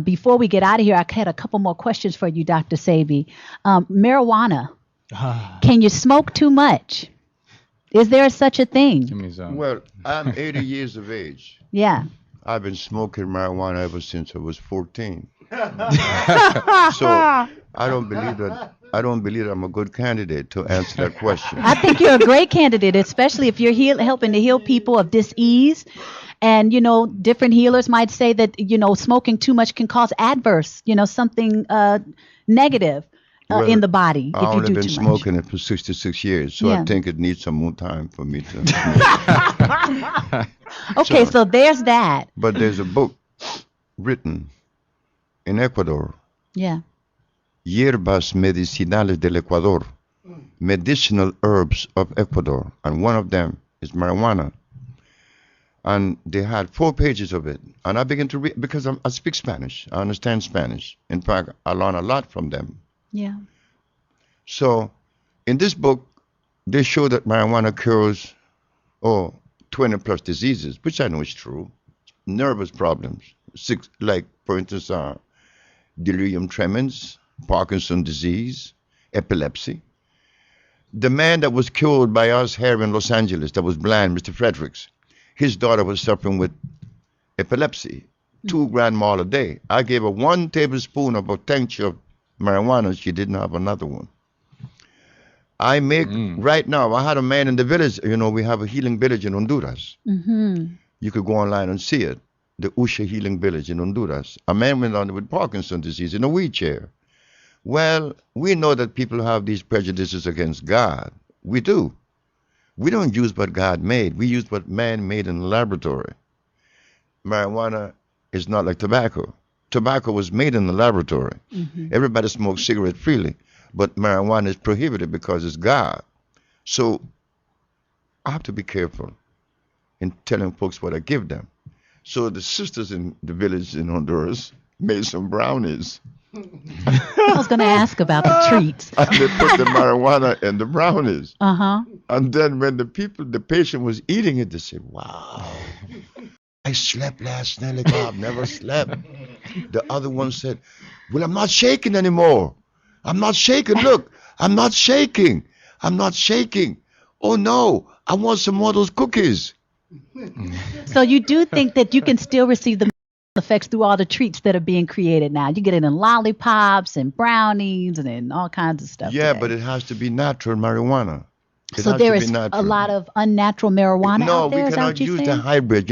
Before we get out of here, I had a couple more questions for you, Dr. Sebi. Marijuana. Can you smoke too much? Is there such a thing? Well, I'm 80 years of age. Yeah. I've been smoking marijuana ever since I was 14. So I don't believe that. I don't believe I'm a good candidate to answer that question. I think you're a great candidate, especially if you're helping to heal people of dis-ease. And, different healers might say that, smoking too much can cause adverse, something negative Well, in the body I if you only do been too much. smoking it for 66 years, so Yeah. I think it needs some more time for me to smoke. Okay, so there's that. But there's a book written in Ecuador, Yeah. Hierbas Medicinales del Ecuador, Medicinal Herbs of Ecuador, and one of them is marijuana. And they had 4 pages of it, and I began to read because I speak Spanish. I understand Spanish. In fact, I learn a lot from them. Yeah. So, in this book, they show that marijuana cures 20 plus diseases, which I know is true. Nervous problems, like for instance, delirium tremens, Parkinson's disease, epilepsy. The man that was killed by us here in Los Angeles, that was blind, Mr. Fredericks, his daughter was suffering with epilepsy, 2 grand mal a day. I gave her 1 tablespoon of a tincture of marijuana. She didn't have another one. I make, right now, I had a man in the village, we have a healing village in Honduras. Mm-hmm. You could go online and see it, the Usha Healing Village in Honduras. A man went on with Parkinson's disease in a wheelchair. Well, we know that people have these prejudices against God. We do. We don't use what God made. We use what man made in the laboratory. Marijuana is not like tobacco. Tobacco was made in the laboratory. Mm-hmm. Everybody smokes cigarette freely, but marijuana is prohibited because it's God. So I have to be careful in telling folks what I give them. So the sisters in the village in Honduras made some brownies. I was going to ask about the treats. And they put the marijuana in the brownies. Uh-huh. And then when the patient was eating it, they said, wow, I slept last night like I've never slept. The other one said, well, I'm not shaking anymore. I'm not shaking. Look, I'm not shaking. I'm not shaking. Oh, no, I want some more of those cookies. So you do think that you can still receive the effects through all the treats that are being created now? You get it in lollipops and brownies and in all kinds of stuff. Yeah, today. but it has to be natural marijuana. So there is a lot of unnatural marijuana out there? No, we cannot use the hybrid.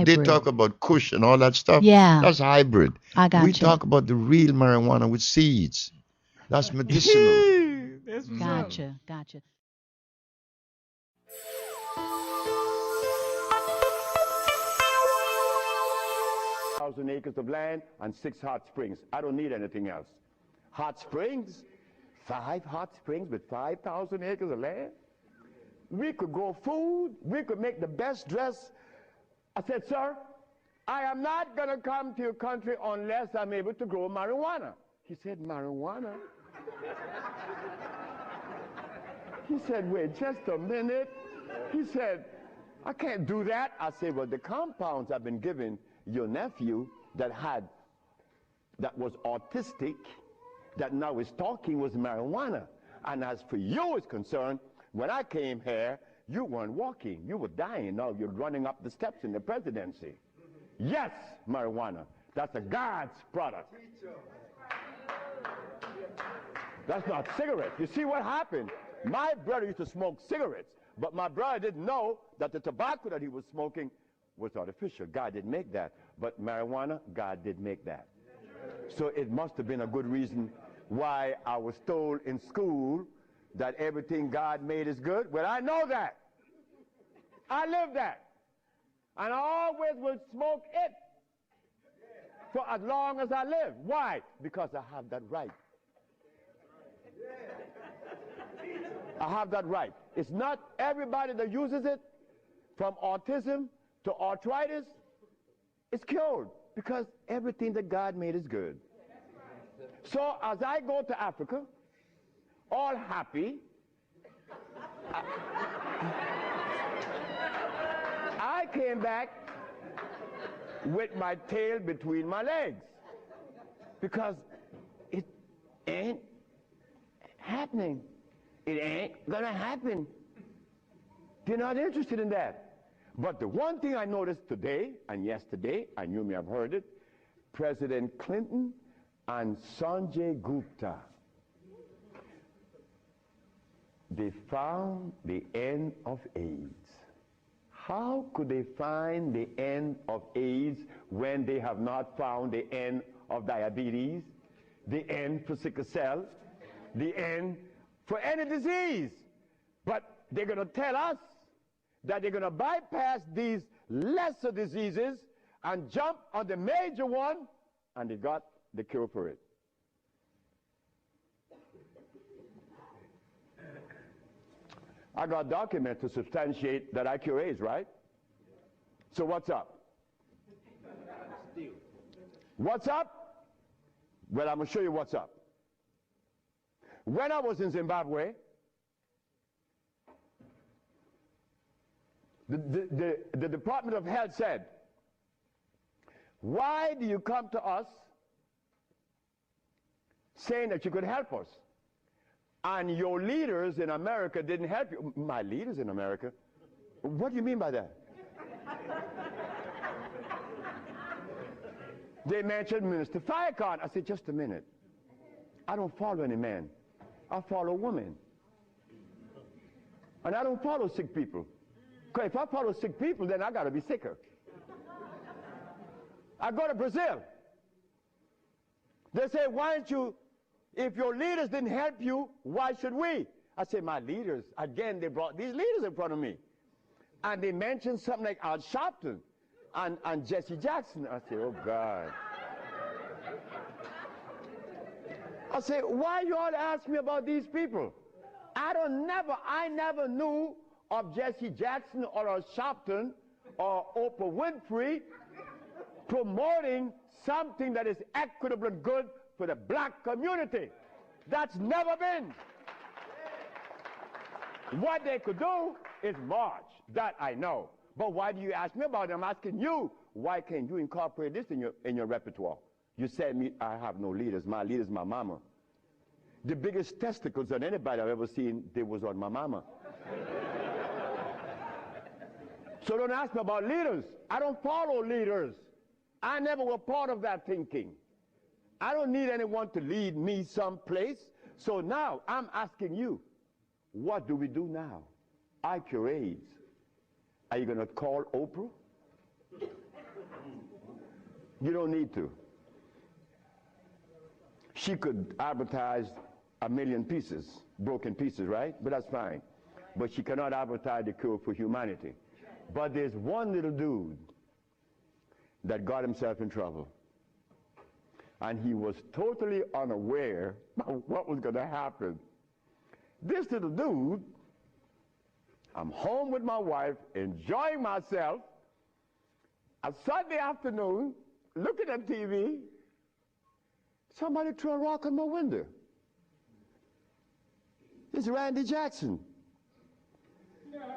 They talk about kush and all that stuff. Yeah. That's hybrid. I got We you. talk about the real marijuana with seeds. That's medicinal. Gotcha. 1,000 acres of land and 6 hot springs. I don't need anything else. Hot springs? 5 hot springs with 5,000 acres of land? We could grow food. We could make the best dress. I said, sir, I am not going to come to your country unless I'm able to grow marijuana. He said, marijuana? He said, wait just a minute. He said, I can't do that. I said, well, the compounds I've been giving your nephew that was autistic, that now is talking, was marijuana. And as for you is concerned, when I came here, you weren't walking. You were dying. Now you're running up the steps in the presidency. Yes, marijuana. That's a God's product. That's not cigarettes. You see what happened? My brother used to smoke cigarettes, but my brother didn't know that the tobacco that he was smoking was artificial. God didn't make that. But marijuana, God did make that. So it must have been a good reason why I was told in school that everything God made is good. Well, I know that. I live that. And I always will smoke it for as long as I live. Why? Because I have that right. I have that right. It's not everybody that uses it, from autism to arthritis, is cured, because everything that God made is good. So as I go to Africa, all happy, I came back with my tail between my legs. Because it ain't happening. It ain't gonna happen. They're not interested in that. But the one thing I noticed today and yesterday, and you may have heard it, President Clinton and Sanjay Gupta, they found the end of AIDS. How could they find the end of AIDS when they have not found the end of diabetes, the end for sickle cell, the end for any disease? But they're going to tell us that they're going to bypass these lesser diseases and jump on the major one, and they got the cure for it. I got documents to substantiate that I cure AIDS, right? So what's up? What's up? Well, I'm going to show you what's up. When I was in Zimbabwe, the Department of Health said, why do you come to us saying that you could help us? And your leaders in America didn't help you. My leaders in America? What do you mean by that? They mentioned Minister Farrakhan. I said, just a minute. I don't follow any man. I follow women. And I don't follow sick people. Because if I follow sick people, then I got to be sicker. I go to Brazil. They say, why don't you, if your leaders didn't help you, why should we? I say, my leaders, again, they brought these leaders in front of me. And they mentioned something like Al Sharpton and Jesse Jackson. I say, oh, God. I say, why you all ask me about these people? I never knew of Jesse Jackson or Al Sharpton or Oprah Winfrey promoting something that is equitable and good for the black community. That's never been. What they could do is march. That I know. But why do you ask me about it? I'm asking you, why can't you incorporate this in your repertoire? You said me, I have no leaders. My leader's my mama. The biggest testicles that anybody I've ever seen, they was on my mama. So don't ask me about leaders. I don't follow leaders. I never was part of that thinking. I don't need anyone to lead me someplace. So now I'm asking you, what do we do now? I cure AIDS. Are you going to call Oprah? You don't need to. She could advertise 1 million pieces, broken pieces, right? But that's fine. But she cannot advertise the cure for humanity. But there's one little dude that got himself in trouble. And he was totally unaware of what was going to happen. This little dude, I'm home with my wife, enjoying myself, a Sunday afternoon, looking at TV, somebody threw a rock on my window. It's Randy Jackson.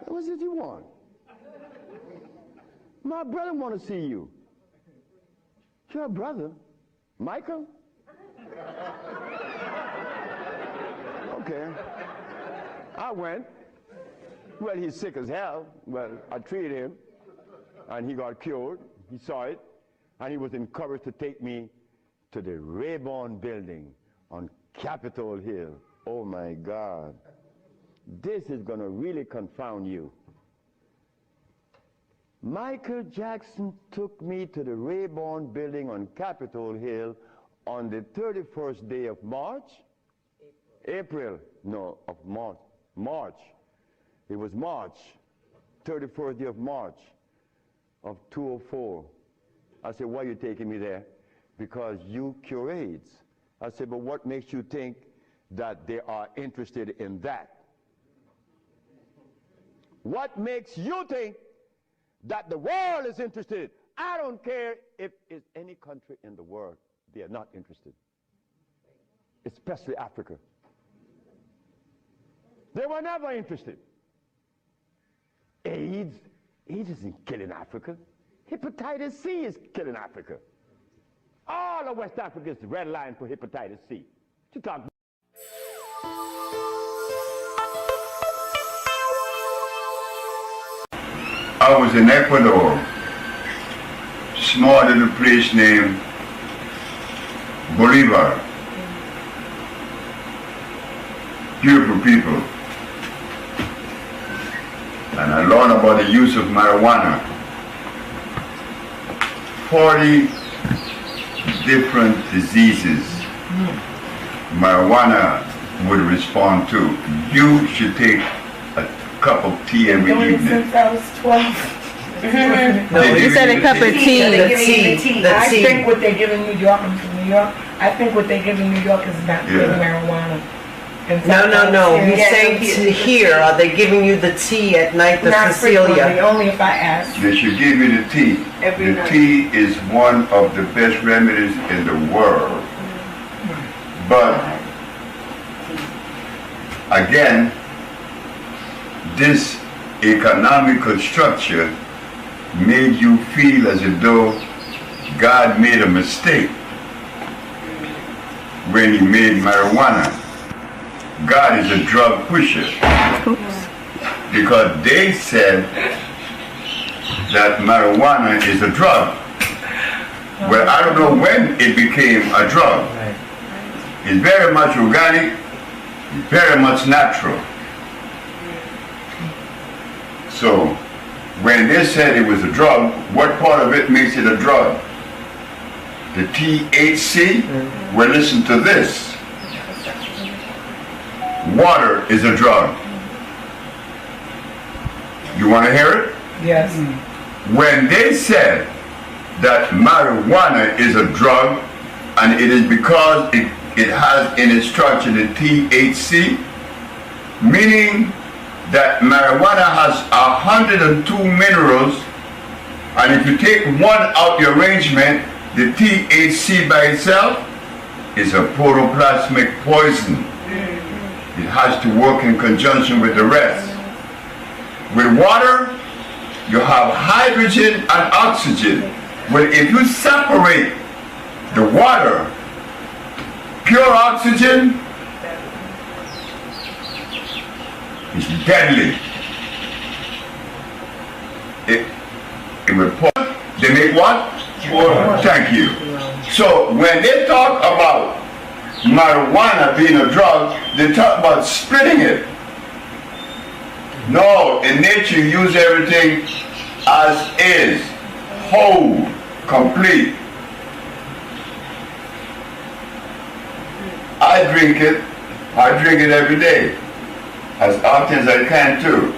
What did you want? My brother want to see you. Your brother? Michael? Okay. I went. Well, he's sick as hell. Well, I treated him, and he got cured. He saw it, and he was encouraged to take me to the Rayburn building on Capitol Hill. Oh, my God. This is going to really confound you. Michael Jackson took me to the Rayburn building on Capitol Hill on the 31st day of March? April. No, of March. March. It was March. 31st day of March of 2004. I said, why are you taking me there? Because you cure AIDS. I said, but what makes you think that they are interested in that? What makes you think that the world is interested? I don't care if it's any country in the world, they are not interested. Especially Africa. They were never interested. AIDS isn't killing Africa. Hepatitis C is killing Africa. Oh, All of West Africa is the red line for hepatitis C. You talk. I was in Ecuador, small little place named Bolivar. Beautiful people. And I learned about the use of marijuana. 40 different diseases marijuana would respond to. You should take a cup of tea every evening. Since I was 12. No, you said a cup of tea. I think what they give in New York, I'm from New York, I think what they give in New York is not good marijuana. No. He's saying here, are they giving you the tea at night, the Not Cecilia? frequently, only if I ask. They should give you the tea. The tea is one of the best remedies in the world. But again, this economical structure made you feel as though God made a mistake when he made marijuana. God is a drug pusher. Because they said that marijuana is a drug. Well, I don't know when it became a drug. It's very much organic, it's very much natural. So, when they said it was a drug, what part of it makes it a drug? The THC? Well, listen to this. Water is a drug. You want to hear it? Yes. When they said that marijuana is a drug, and it is because it has in its structure the THC, meaning that marijuana has 102 minerals, and if you take one out the arrangement, the THC by itself is a protoplasmic poison. It has to work in conjunction with the rest. With water, you have hydrogen and oxygen. Well, if you separate the water, pure oxygen is deadly. It will pour. They make what? Water. Thank you. So when they talk about marijuana being a drug, they talk about splitting it. No, in nature you use everything as is, whole, complete. I drink it every day, as often as I can too.